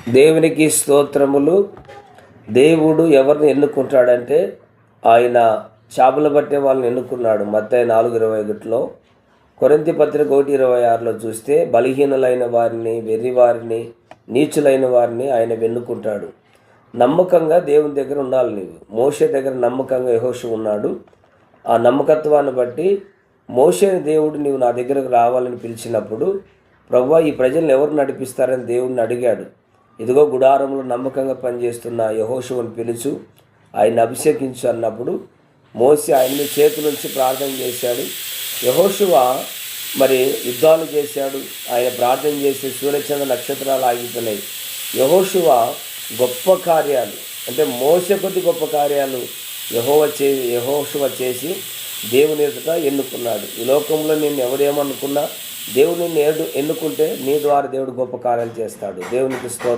దేవునికి స్తోత్రములు. దేవుడు ఎవరిని ఎన్నుకుంటాడంటే ఆయన చేపలు పట్టే వాళ్ళని ఎన్నుకున్నాడు. మత్తయి 4:21 కొరింథీ పత్రిక 1:26 చూస్తే బలహీనులైన వారిని, వెర్రివారిని, నీచులైన వారిని ఆయన ఎన్నుకుంటాడు. నమ్మకంగా దేవుని దగ్గర ఉండాలి నీవు. మోషే దగ్గర నమ్మకంగా యెహోషువ ఉన్నాడు. ఆ నమ్మకత్వాన్ని బట్టి మోషేని దేవుడు నీవు నా దగ్గరకు రావాలని పిలిచినప్పుడు, ప్రభువా ఈ ప్రజలను ఎవరు నడిపిస్తారని దేవుడిని అడిగాడు. ఇదిగో గుడారంలో నమ్మకంగా పనిచేస్తున్న యెహోషువను పిలుచు, ఆయన అభిషేకించు అన్నప్పుడు మోషే ఆయన చేతుల నుంచి ప్రార్థన చేశాడు. యెహోషువ మరి యుద్ధాలు చేశాడు. ఆయన ప్రార్థన చేసి సూర్యచంద్ర నక్షత్రాలు ఆగిపోయినాయి. యెహోషువ గొప్ప కార్యాలు, అంటే మోషే కొద్ది గొప్ప కార్యాలు యెహోషువ చేసి దేవుని ఎదుట ఎన్నుకున్నాడు. ఈ లోకంలో నేను ఎవరేమనుకున్నా దేవుని ఎన్నుకుంటే నీ ద్వారా దేవుడు గొప్ప కార్యాలు చేస్తాడు. దేవునికి స్తోత్రం.